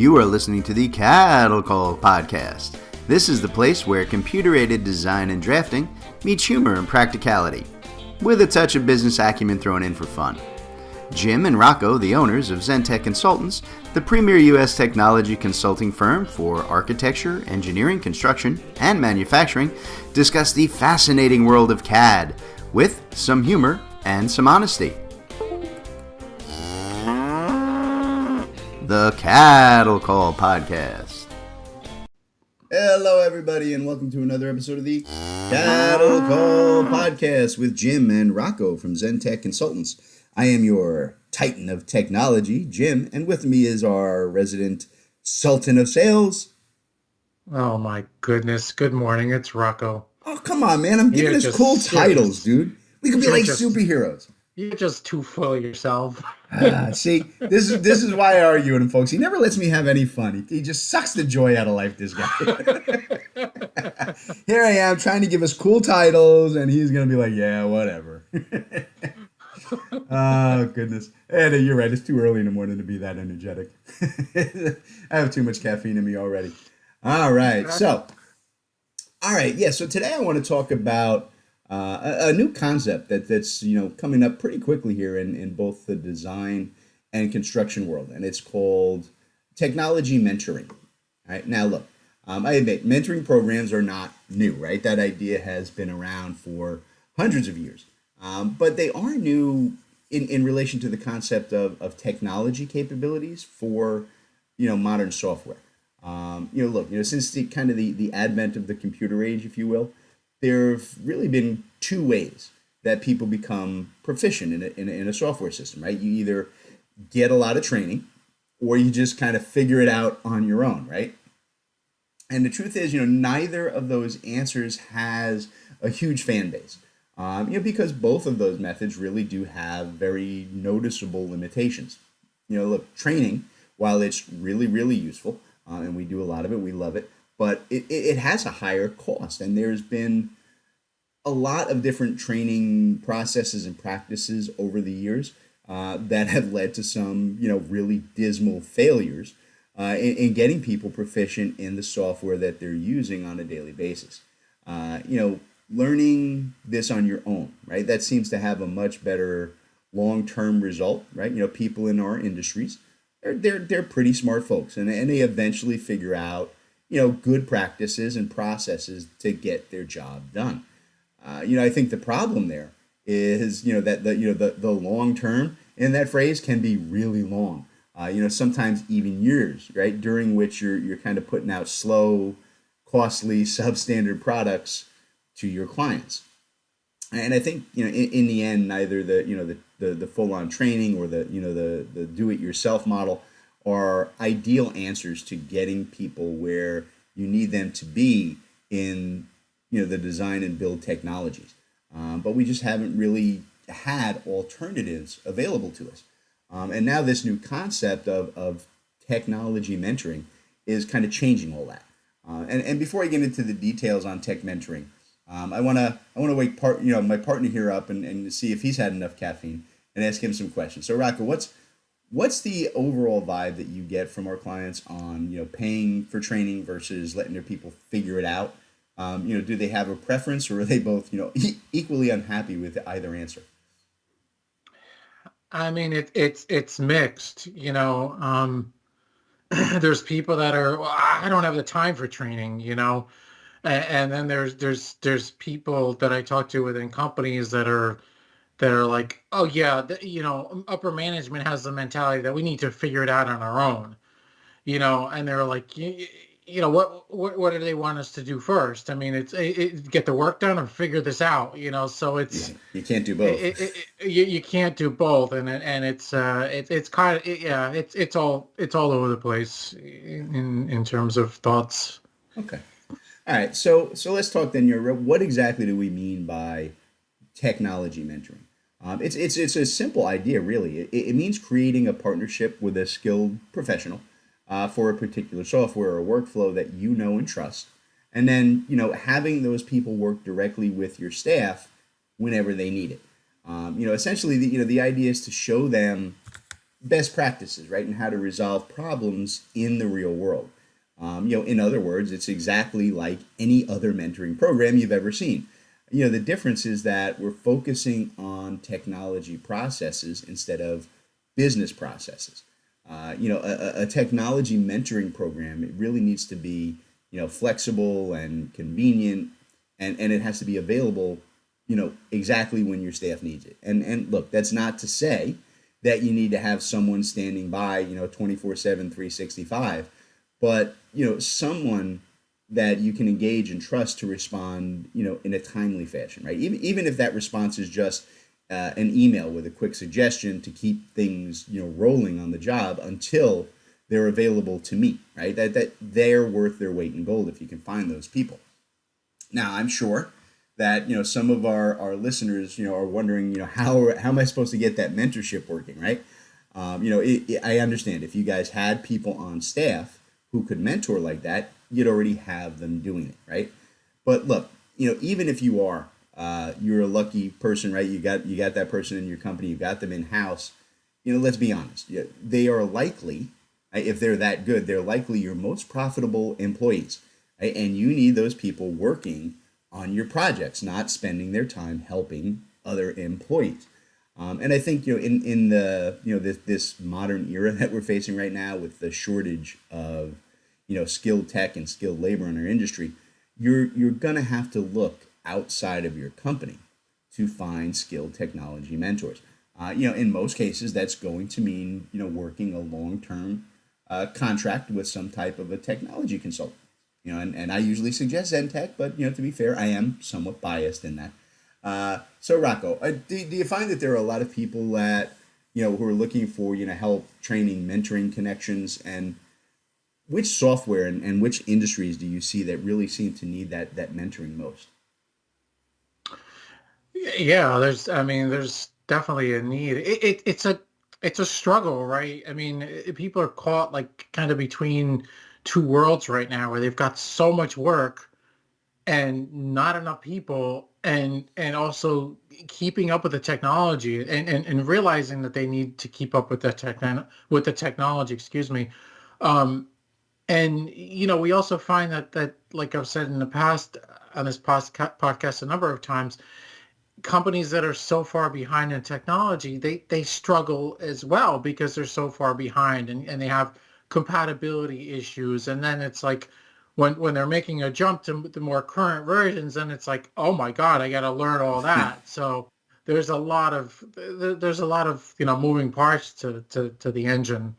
You are listening to the Cattle Call Podcast. This is the place where computer-aided design and drafting meets humor and practicality, with a touch of business acumen thrown in for fun. Jim and Rocco, the owners of Zentech Consultants, the premier U.S. technology consulting firm for architecture, engineering, construction, and manufacturing, discuss the fascinating world of CAD with some humor and some honesty. The Cattle Call Podcast. Hello, everybody, and welcome to another episode of the Cattle Call Podcast with Jim and Rocco from Zentech Consultants. I am your titan of technology, Jim, and with me is our resident sultan of sales. Oh my goodness. Good morning. It's Rocco. Oh, come on, man. I'm giving us cool titles, dude. We could be like superheroes. You're just too full of yourself. See, this is why I argue with him, folks. He never lets me have any fun. He just sucks the joy out of life, this guy. Here I am trying to give us cool titles, and he's going to be like, yeah, whatever. Oh, goodness. And you're right. It's too early in the morning to be that energetic. I have too much caffeine in me already. All right. So today I want to talk about a new concept that's coming up pretty quickly here in both the design and construction world, and it's called technology mentoring. All right. Now, look, I admit mentoring programs are not new, right? That idea has been around for hundreds of years. But they are new in relation to the concept of technology capabilities for, modern software. Since the advent of the computer age, if you will, there have really been two ways that people become proficient in a software system, right? You either get a lot of training or you just kind of figure it out on your own, right? And the truth is, neither of those answers has a huge fan base. Because both of those methods really do have very noticeable limitations. Look, training, while it's really, really useful, and we do a lot of it, we love it, but it has a higher cost. And there's been a lot of different training processes and practices over the years that have led to some, really dismal failures in getting people proficient in the software that they're using on a daily basis. Learning this on your own, right? That seems to have a much better long-term result, right? People in our industries, they're pretty smart folks, and they eventually figure out, good practices and processes to get their job done. I think the problem there is, that the long term in that phrase can be really long. Sometimes even years, right? During which you're kind of putting out slow, costly, substandard products to your clients. And I think, in the end, neither the full-on training or the do-it-yourself model are ideal answers to getting people where you need them to be in, the design and build technologies. But we just haven't really had alternatives available to us. And now this new concept of technology mentoring is kind of changing all that. And before I get into the details on tech mentoring, I want to wake my partner here up and see if he's had enough caffeine and ask him some questions. So Rocco, what's the overall vibe that you get from our clients on paying for training versus letting their people figure it out? Do they have a preference, or are they both equally unhappy with either answer? I mean, it's mixed. There's people that are, well, I don't have the time for training, and then there's people that I talk to within companies that are like, oh yeah, upper management has the mentality that we need to figure it out on our own, and they're like, what do they want us to do first? I mean, it's get the work done or figure this out, so it's you can't do both. You can't do both, and it's kind of it's all over the place in terms of thoughts. Okay. All right, so let's talk then. What exactly do we mean by technology mentoring? It's a simple idea, really. It means creating a partnership with a skilled professional for a particular software or workflow that you know and trust, and then having those people work directly with your staff whenever they need it. Essentially, the idea is to show them best practices, right, and how to resolve problems in the real world. In other words, it's exactly like any other mentoring program you've ever seen. The difference is that we're focusing on technology processes instead of business processes. A technology mentoring program, it really needs to be, flexible and convenient, and it has to be available, exactly when your staff needs it. And look, that's not to say that you need to have someone standing by, 24/7, 365, but, someone that you can engage and trust to respond, in a timely fashion, right? Even if that response is just an email with a quick suggestion to keep things, rolling on the job until they're available to meet, right? That they're worth their weight in gold if you can find those people. Now, I'm sure that, some of our listeners, are wondering, how am I supposed to get that mentorship working, right? I understand if you guys had people on staff who could mentor like that, you'd already have them doing it, right? But look, even if you're a lucky person, right? You got that person in your company, you got them in house. Let's be honest. They are likely, right, if they're that good, they're likely your most profitable employees, right? And you need those people working on your projects, not spending their time helping other employees. And I think, in the this modern era that we're facing right now with the shortage of skilled tech and skilled labor in our industry, you're gonna have to look outside of your company to find skilled technology mentors. In most cases, that's going to mean working a long-term contract with some type of a technology consultant. And I usually suggest Zentek, but to be fair, I am somewhat biased in that. So Rocco, do you find that there are a lot of people that who are looking for help, training, mentoring, connections, and which software and which industries do you see that really seem to need that mentoring most? Yeah, there's definitely a need. It's a struggle, right? I mean, people are caught like kind of between two worlds right now, where they've got so much work and not enough people, and also keeping up with the technology, and realizing that they need to keep up with the technology, excuse me. Um, and we also find that like I've said in the past on this podcast a number of times, companies that are so far behind in technology, they struggle as well because they're so far behind, and they have compatibility issues. And then it's like when they're making a jump to the more current versions, then it's like, oh my God, I got to learn all that. So there's a lot of moving parts to the engine.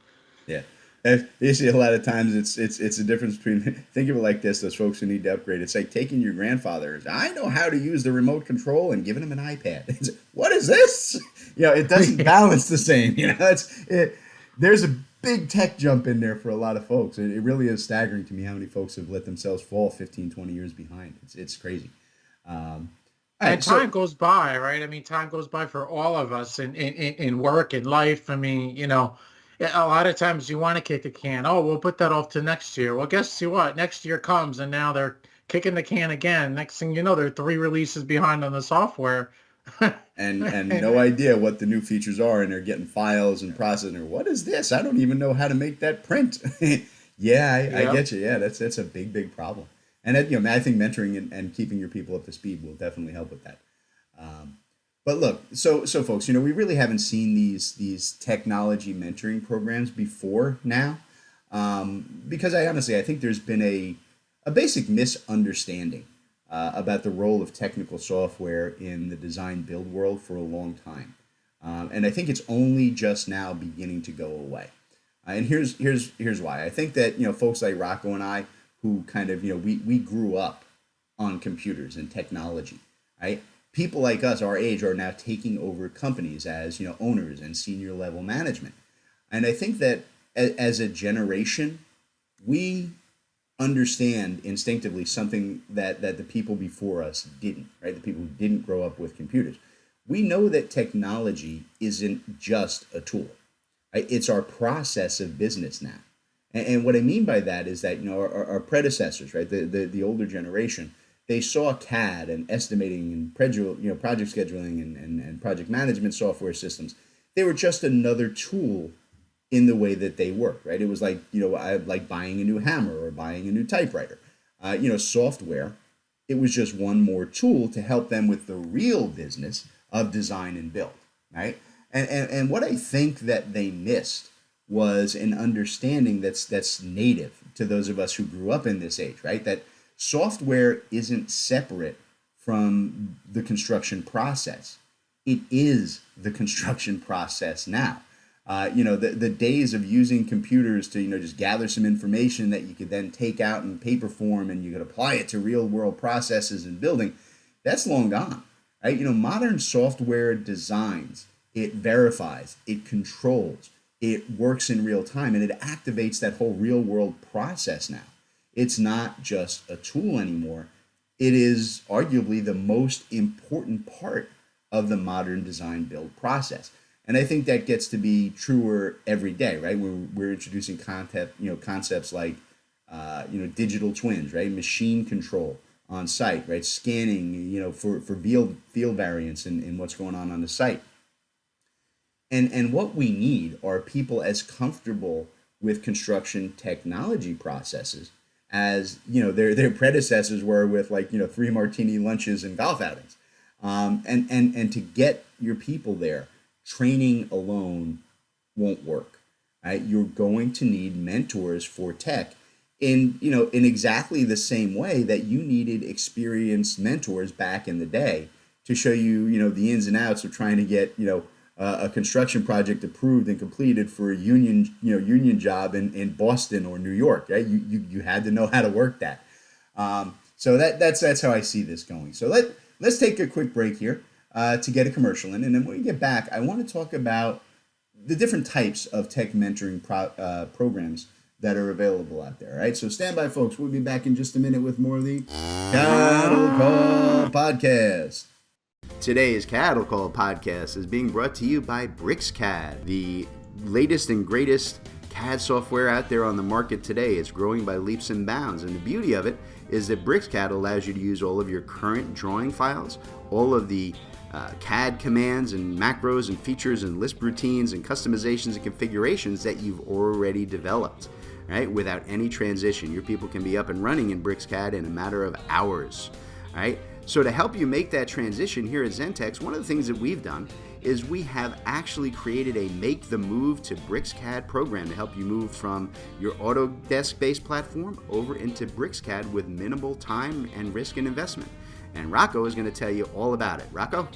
Yeah. And you see a lot of times it's a difference between think of it like this, those folks who need to upgrade. It's like taking your grandfather, I know how to use the remote control, and giving him an iPad. What is this? It doesn't balance the same. There's a big tech jump in there for a lot of folks. It really is staggering to me how many folks have let themselves fall 15, 20 years behind. It's crazy. All And right, so time goes by, right? I mean, time goes by for all of us in work and life. I mean, a lot of times you want to kick a can. Oh, we'll put that off to next year. Well, guess what? Next year comes, and now they're kicking the can again. Next thing you know, they're three releases behind on the software. and no idea what the new features are, and they're getting files and processing. What is this? I don't even know how to make that print. Yeah, I Yep. get you. Yeah, that's a big problem. And that, I think mentoring and keeping your people up to speed will definitely help with that. Um, but look, so folks, we really haven't seen these technology mentoring programs before now, because I think there's been a basic misunderstanding about the role of technical software in the design build world for a long time, and I think it's only just now beginning to go away. And here's why. I think that folks like Rocco and I, who kind of we grew up on computers and technology, right? People like us, our age, are now taking over companies as owners and senior level management, and I think that as a generation, we understand instinctively something that the people before us didn't, right? The people who didn't grow up with computers. We know that technology isn't just a tool, right? It's our process of business now. And what I mean by that is that our predecessors, right, the older generation, they saw CAD and estimating and project scheduling and project management software systems. They were just another tool in the way that they work, right? It was like, like buying a new hammer or buying a new typewriter. Software, it was just one more tool to help them with the real business of design and build, right? And what I think that they missed was an understanding that's native to those of us who grew up in this age, right? That software isn't separate from the construction process. It is the construction process now. The days of using computers to, just gather some information that you could then take out in paper form and you could apply it to real world processes and building, that's long gone, right? Modern software designs, it verifies, it controls, it works in real time, and it activates that whole real world process now. It's not just a tool anymore. It is arguably the most important part of the modern design build process. And I think that gets to be truer every day, right? We're introducing concepts like, digital twins, right? Machine control on site, right? Scanning, for field variance in what's going on the site. And what we need are people as comfortable with construction technology processes as, their predecessors were with 3 martini lunches and golf outings. And to get your people there, training alone won't work, right? You're going to need mentors for tech in exactly the same way that you needed experienced mentors back in the day to show you, the ins and outs of trying to get, a construction project approved and completed for a union job in Boston or New York, right? You had to know how to work that. So that's how I see this going. So let's take a quick break here to get a commercial in, and then when we get back, I want to talk about the different types of tech mentoring programs that are available out there. Right? So stand by, folks. We'll be back in just a minute with more of the Cattle Call Podcast. Today's Cattle Call Podcast is being brought to you by BricsCAD, the latest and greatest CAD software out there on the market today. It's growing by leaps and bounds, and the beauty of it is that BricsCAD allows you to use all of your current drawing files, all of the CAD commands and macros and features and Lisp routines and customizations and configurations that you've already developed, right? Without any transition. Your people can be up and running in BricsCAD in a matter of hours, right? So to help you make that transition here at Zentex, one of the things that we've done is we have actually created a Make the Move to BricsCAD program to help you move from your Autodesk-based platform over into BricsCAD with minimal time and risk and investment. And Rocco is going to tell you all about it. Rocco?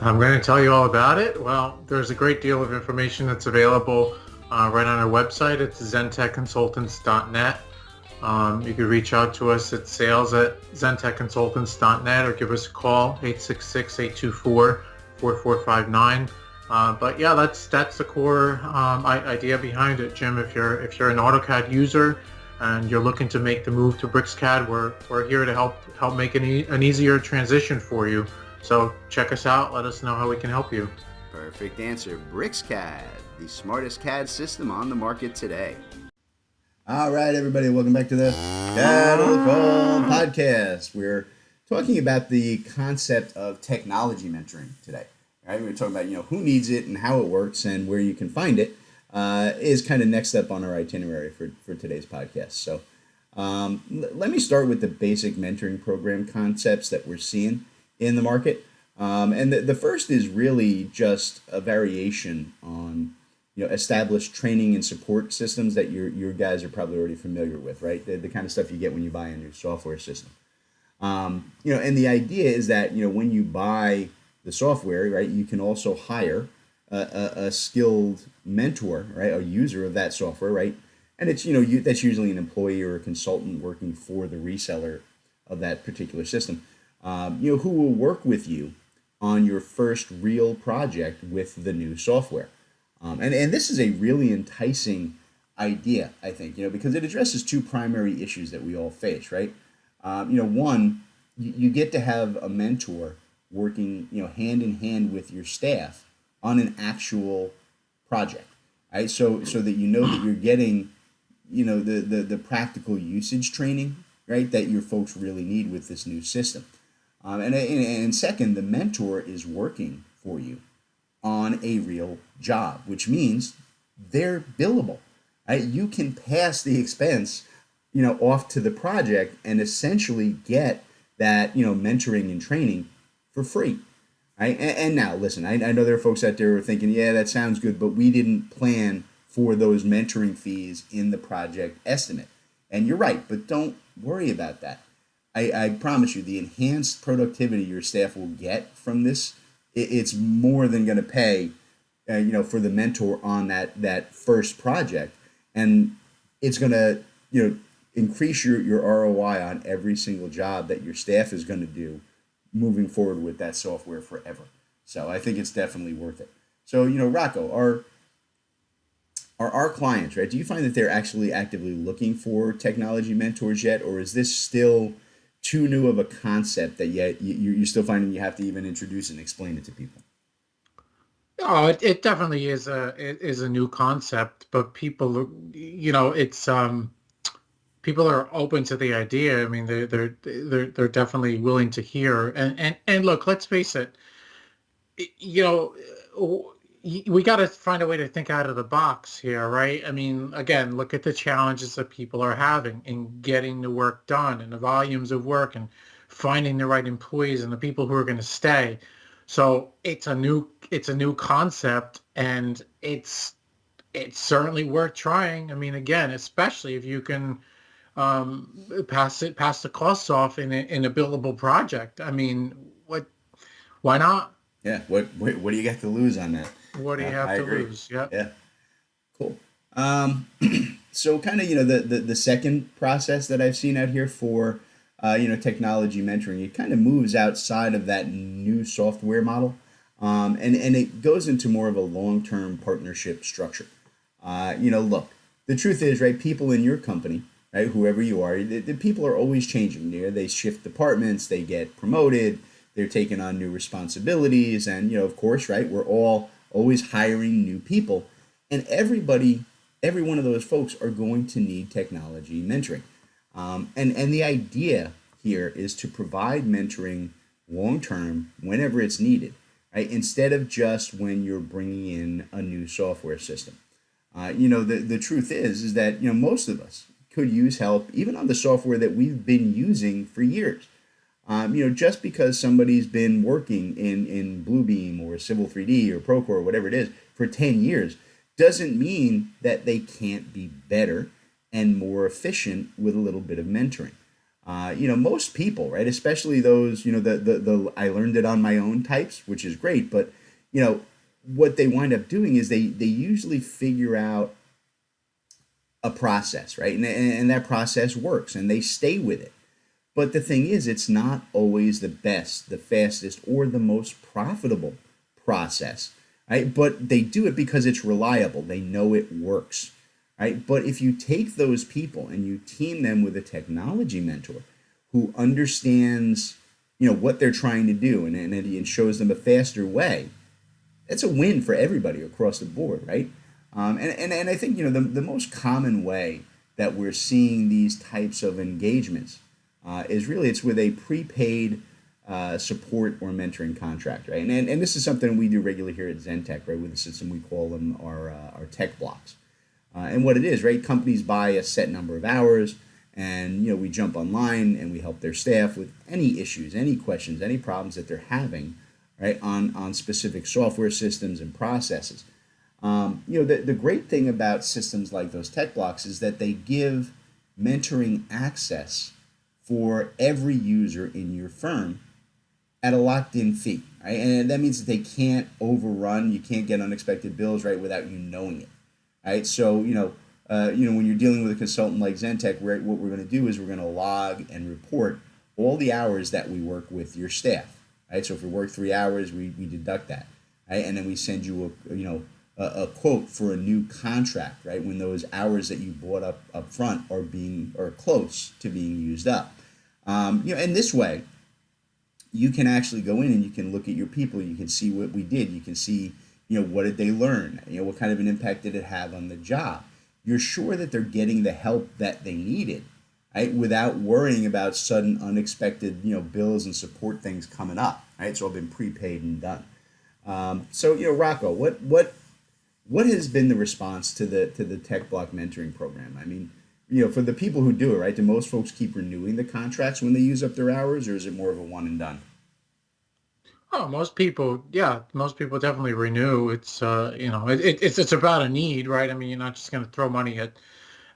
I'm going to tell you all about it. Well, there's a great deal of information that's available right on our website. It's zentechconsultants.net. You can reach out to us at sales@zentechconsultants.net or give us a call, 866-824-4459. But yeah, that's the core idea behind it, Jim. If you're an AutoCAD user and you're looking to make the move to BricsCAD, we're here to help make an easier transition for you. So check us out. Let us know how we can help you. Perfect answer. BricsCAD, the smartest CAD system on the market today. All right, everybody, welcome back to the Cattle Call Podcast. We're talking about the concept of technology mentoring today. Right? We're talking about who needs it and how it works and where you can find it is kind of next up on our itinerary for today's podcast. So let me start with the basic mentoring program concepts that we're seeing in the market. And the first is really just a variation on established training and support systems that your guys are probably already familiar with, right? The kind of stuff you get when you buy a new software system. And the idea is that, when you buy the software, right, you can also hire a skilled mentor, right, a user of that software, right? And it's, that's usually an employee or a consultant working for the reseller of that particular system, who will work with you on your first real project with the new software. And this is a really enticing idea, I think, because it addresses two primary issues that we all face, right? One, you get to have a mentor working, hand in hand with your staff on an actual project, right? So that that you're getting, the practical usage training, right, that your folks really need with this new system. And second, the mentor is working for you on a real job, which means they're billable. Right? You can pass the expense, off to the project and essentially get that, mentoring and training for free. Right? And now, listen, I know there are folks out there who are thinking, yeah, that sounds good, but we didn't plan for those mentoring fees in the project estimate. And you're right, but don't worry about that. I promise you, the enhanced productivity your staff will get from this, it's more than going to pay, for the mentor on that first project, and it's going to, increase your ROI on every single job that your staff is going to do moving forward with that software forever. So I think it's definitely worth it. So, Rocco, are our clients, right? Do you find that they're actually actively looking for technology mentors yet, or is this still too new of a concept that yet you're still finding you have to even introduce and explain it to people? Oh, it definitely is a new concept, but it's people are open to the idea. I mean, they're definitely willing to hear. And look, let's face it, you know, we got to find a way to think out of the box here, right? I mean, again, look at the challenges that people are having in getting the work done and the volumes of work and finding the right employees and the people who are going to stay. So it's a new concept, and it's certainly worth trying. I mean, again, especially if you can pass the costs off in a billable project. I mean, why not? Yeah. What do you got to lose on that? What do you have I to agree. lose? Yep. Yeah. Cool. Um, so kind of, the second process that I've seen out here for, technology mentoring, it kind of moves outside of that new software model. And it goes into more of a long-term partnership structure. Look, the truth is, right, people in your company, right, whoever you are, the people are always changing. They shift departments, they get promoted, they're taking on new responsibilities, and, of course, right, we're all always hiring new people. And every one of those folks are going to need technology mentoring. And the idea here is to provide mentoring long term whenever it's needed, right? Instead of just when you're bringing in a new software system. The truth is that, most of us could use help even on the software that we've been using for years. Just because somebody's been working in Bluebeam or Civil 3D or Procore or whatever it is for 10 years doesn't mean that they can't be better and more efficient with a little bit of mentoring. Most people, right, especially those, the I learned it on my own types, which is great, but, what they wind up doing is they usually figure out a process, right? And that process works and they stay with it. But the thing is, it's not always the best, the fastest, or the most profitable process, right? But they do it because it's reliable. They know it works, right? But if you take those people and you team them with a technology mentor who understands, what they're trying to do and shows them a faster way, it's a win for everybody across the board, right? And I think, the most common way that we're seeing these types of engagements is really it's with a prepaid support or mentoring contract, right? And this is something we do regularly here at Zentech, right? With the system we call them our tech blocks. And what it is, right? Companies buy a set number of hours, and we jump online and we help their staff with any issues, any questions, any problems that they're having, right? On specific software systems and processes. The great thing about systems like those tech blocks is that they give mentoring access for every user in your firm at a locked-in fee, right? And that means that they can't overrun. You can't get unexpected bills, right, without you knowing it, right? So, when you're dealing with a consultant like Zentech, right, what we're going to do is we're going to log and report all the hours that we work with your staff, right? So if we work 3 hours, we deduct that, right? And then we send you a quote for a new contract, right? When those hours that you bought up front are close to being used up. And this way, you can actually go in and you can look at your people. You can see what we did. You can see, what did they learn? What kind of an impact did it have on the job? You're sure that they're getting the help that they needed, right? Without worrying about sudden unexpected, bills and support things coming up, right? It's all been prepaid and done. So, Rocco, what what has been the response to the Tech Block mentoring program? I mean, for the people who do it, right? Do most folks keep renewing the contracts when they use up their hours, or is it more of a one and done? Oh, most people definitely renew. It's it's about a need, right? I mean, you're not just going to throw money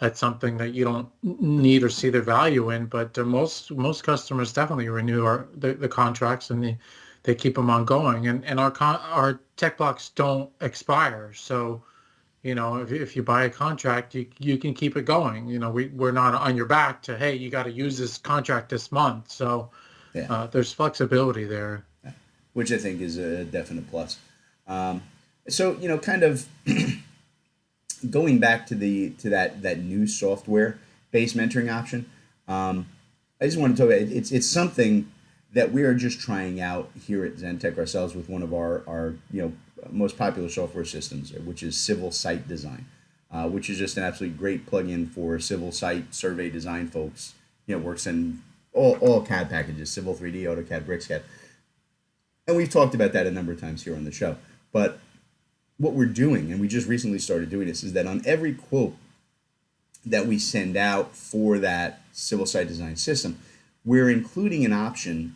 at something that you don't need or see the value in. But most customers definitely renew the contracts, and they keep them ongoing. And our tech blocks don't expire. So, if you buy a contract, you can keep it going. We're not on your back to, hey, you got to use this contract this month. So Yeah. there's flexibility there. Which I think is a definite plus. So kind of going back to that new software based mentoring option. I just want to talk about it's something that we are just trying out here at Zentech ourselves with one of our most popular software systems, which is Civil Site Design, which is just an absolutely great plugin for civil site survey design folks. Works in all CAD packages: Civil 3D, AutoCAD, BricsCAD. And we've talked about that a number of times here on the show. But what we're doing, and we just recently started doing this, is that on every quote that we send out for that civil site design system, we're including an option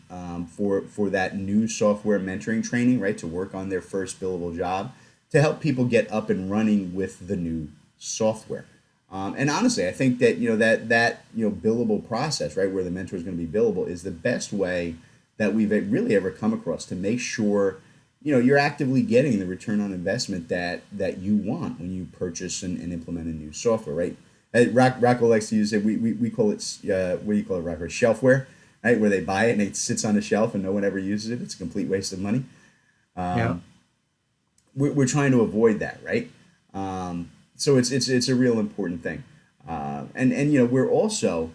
for that new software mentoring training, right, to work on their first billable job, to help people get up and running with the new software. And honestly, I think that that billable process, right, where the mentor is going to be billable, is the best way that we've really ever come across to make sure you're actively getting the return on investment that you want when you purchase and implement a new software, right? Rocco likes to use it. We call it what do you call it, Rocco? Shelfware, right? Where they buy it and it sits on the shelf and no one ever uses it. It's a complete waste of money. Yeah. We're trying to avoid that, right? So it's a real important thing, and we're also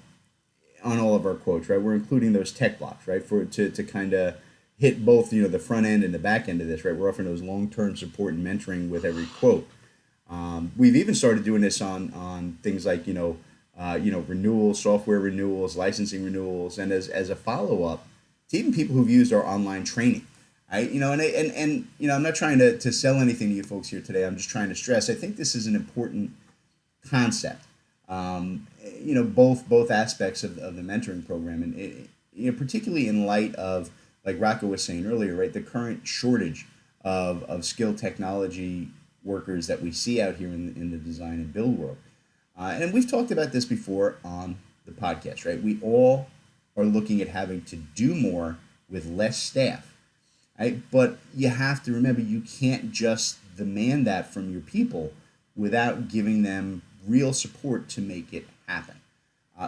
on all of our quotes, right? We're including those tech blocks, right? To kind of hit both, the front end and the back end of this, right? We're offering those long-term support and mentoring with every quote. We've even started doing this on things like, renewals, software renewals, licensing renewals, and as a follow-up to even people who've used our online training, right? And I'm not trying to sell anything to you folks here today. I'm just trying to stress, I think this is an important concept. Both aspects of the mentoring program, and particularly in light of, like Rocco was saying earlier, right, the current shortage of skilled technology workers that we see out here in the design and build world. And we've talked about this before on the podcast, right? We all are looking at having to do more with less staff, right? But you have to remember, you can't just demand that from your people without giving them real support to make it happen.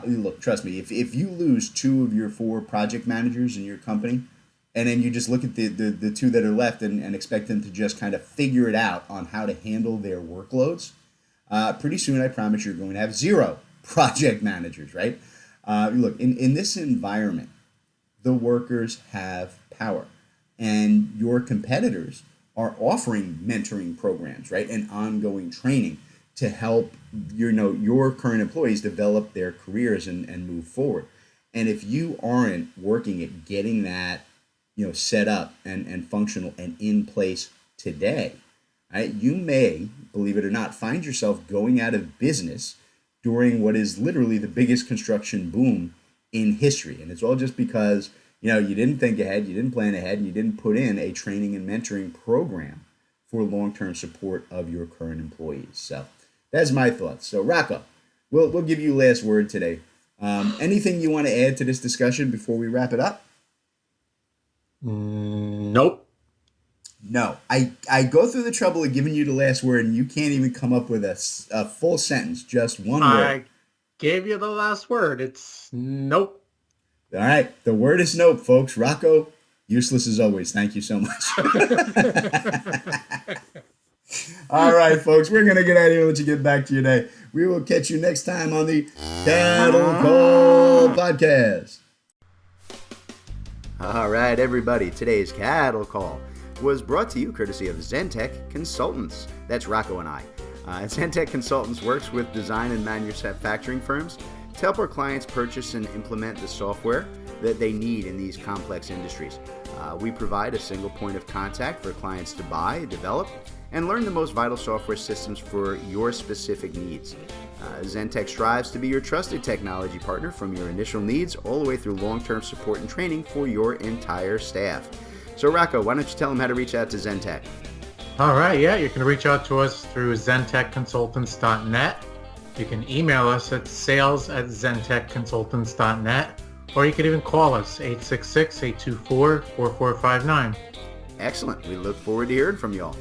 Look, trust me, if you lose 2 of your 4 project managers in your company, and then you just look at the 2 that are left and expect them to just kind of figure it out on how to handle their workloads, pretty soon I promise you're going to have 0 project managers, right? Look, in this environment, the workers have power, and your competitors are offering mentoring programs, right, and ongoing training to help your current employees develop their careers and move forward. And if you aren't working at getting that set up and functional and in place today, right, you may, believe it or not, find yourself going out of business during what is literally the biggest construction boom in history. And it's all just because you didn't think ahead, you didn't plan ahead, and you didn't put in a training and mentoring program for long-term support of your current employees. So that's my thoughts. So Rocco, we'll give you last word today. Anything you want to add to this discussion before we wrap it up? Nope. No. I go through the trouble of giving you the last word, and you can't even come up with a full sentence, just one word. I gave you the last word. It's nope. All right. The word is nope, folks. Rocco, useless as always. Thank you so much. All right, folks, we're going to get out of here and let you get back to your day. We will catch you next time on the Cattle Call Podcast. All right, everybody, today's Cattle Call was brought to you courtesy of Zentech Consultants. That's Rocco and I. Zentech Consultants works with design and manufacturing firms to help our clients purchase and implement the software that they need in these complex industries. We provide a single point of contact for clients to buy, develop, and learn the most vital software systems for your specific needs. Zentech strives to be your trusted technology partner from your initial needs all the way through long-term support and training for your entire staff. So Rocco, why don't you tell them how to reach out to Zentech? All right, yeah, you can reach out to us through zentechconsultants.net. You can email us at sales@zentechconsultants.net, or you can even call us 866-824-4459. Excellent. We look forward to hearing from y'all.